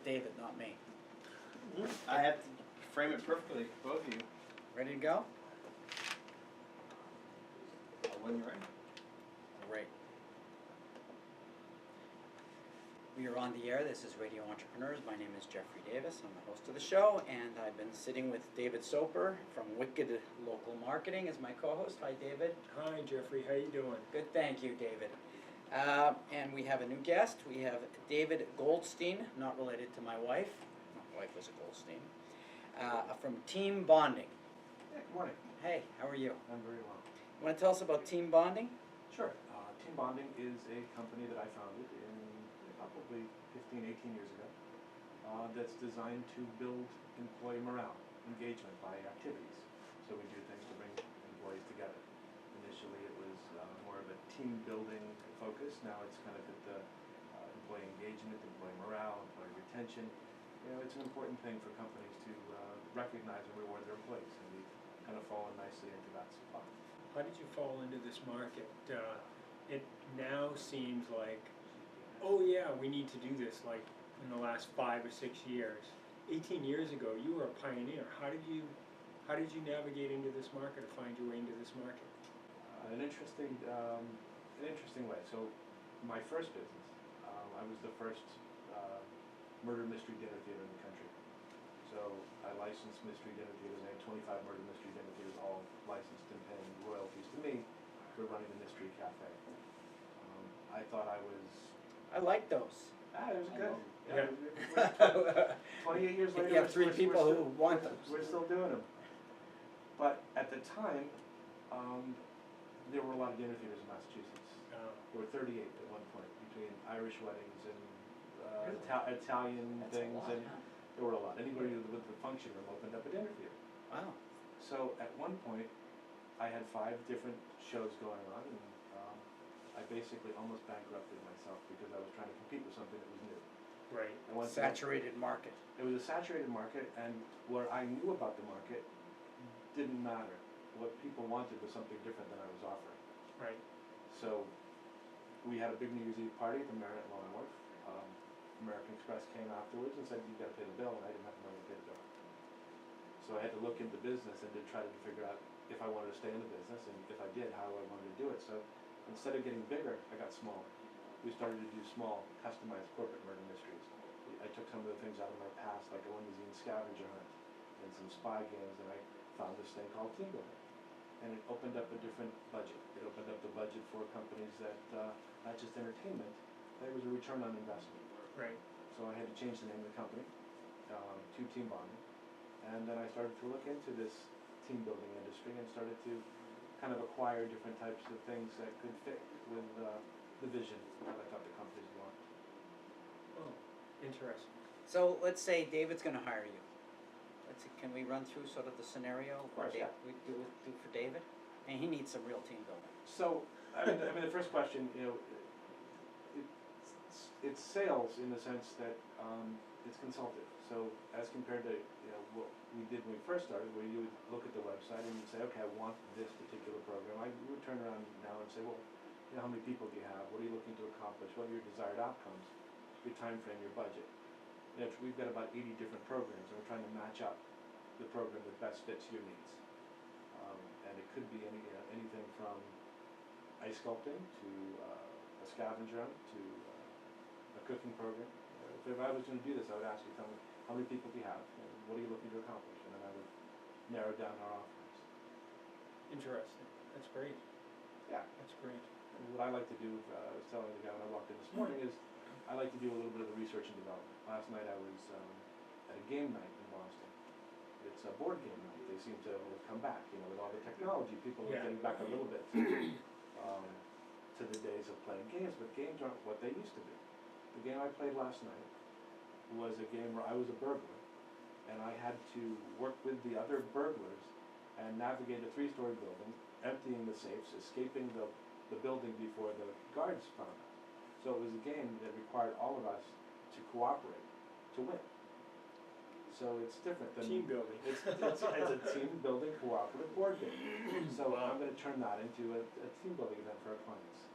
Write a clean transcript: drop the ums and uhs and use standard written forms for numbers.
with David, not me. I have to frame it perfectly, both of you. Ready to go? When you're ready. Great. We are on the air. This is Radio Entrepreneurs. My name is Jeffrey Davis. I'm the host of the show, and I've been sitting with David Soper from Wicked Local Marketing as my co-host. Hi, David. Hi, Jeffrey. How you doing? Good, thank you, David. And we have a new guest. We have David Goldstein, not related to my wife. My wife was a Goldstein. From TeamBonding. Yeah, good morning. Hey, how are you? I'm very well. You want to tell us about TeamBonding? Sure. TeamBonding is a company that I founded in probably 15, 18 years ago that's designed to build employee morale, engagement by activities. So we do things to bring employees together. Initially it was more of a team building focus. Now it's kind of at the employee engagement, employee morale, employee retention. You know, it's an important thing for companies to recognize and reward their employees, and we kind of fallen nicely into that spot. How did you fall into this market? It now seems like, oh yeah, we need to do this like in the last 5 or 6 years. 18 years ago, you were a pioneer. How did you navigate into this market or find your way into this market? An interesting way. So my first business, I was the first murder mystery dinner theater in the country. So I licensed mystery dinner theaters. I had 25 murder mystery dinner theaters, all licensed and paying royalties to me for running the mystery cafe. I thought I was... I like those. it was good. Yeah. 28 years later, You have three people who want them. We're still doing them. But at the time, there were a lot of dinner theaters in Massachusetts. There were 38 at one point, between Irish weddings and Italian That's a things, lot, and huh? there were a lot. Anybody with the function room opened up a dinner theater. Wow. So at one point, I had 5 different shows going on, and I basically almost bankrupted myself because I was trying to compete with something that was new. Right. I wanted to- Saturated market. It was a saturated market, and what I knew about the market didn't matter. What people wanted was something different than I was offering. Right. So we had a big New Year's Eve party at the Marriott Longworth. American Express came afterwards and said, "You've got to pay the bill," and I didn't have the money to pay the bill. So I had to look into business and to try to figure out if I wanted to stay in the business, and if I did, how I wanted to do it. So instead of getting bigger, I got smaller. We started to do small, customized corporate murder mysteries. I took some of the things out of my past, like a limousine scavenger hunt and some spy games, and I found this thing called Team Building. And it opened up a different budget. It opened up the budget for companies that, not just entertainment, there was a return on investment. Right. So I had to change the name of the company to TeamBonding. And then I started to look into this team building industry and started to kind of acquire different types of things that could fit with the vision that I thought the companies want. Oh, interesting. So let's say David's going to hire you. Can we run through sort of the scenario? Of course, yeah. We do for David? And he needs some real team building. So, I mean, the first question, you know, it's sales in the sense that it's consultative. So, as compared to what we did when we first started, where you would look at the website and you'd say, okay, I want this particular program. I would turn around now and say, well, how many people do you have? What are you looking to accomplish? What are your desired outcomes? Your time frame, your budget. We've got about 80 different programs, and we're trying to match up the program that best fits your needs. And it could be anything from ice sculpting to a scavenger hunt to a cooking program. If I was going to do this, I would ask you, tell me, how many people do you have, and what are you looking to accomplish? And then I would narrow down our offerings. Interesting. That's great. Yeah. That's great. And what I like to do, I was telling the guy when I walked in this morning, is I like to do a little bit of the research and development. Last night I was at a game night in Boston. It's a board game night. They seem to have come back, with all the technology. People are getting back a little bit to the days of playing games, but games aren't what they used to be. The game I played last night was a game where I was a burglar, and I had to work with the other burglars and navigate a 3-story building, emptying the safes, escaping the building before the guards found us. So it was a game that required all of us to cooperate to win. So it's different than... Team building. It's a team building cooperative board game. So I'm going to turn that into a team building event for our clients.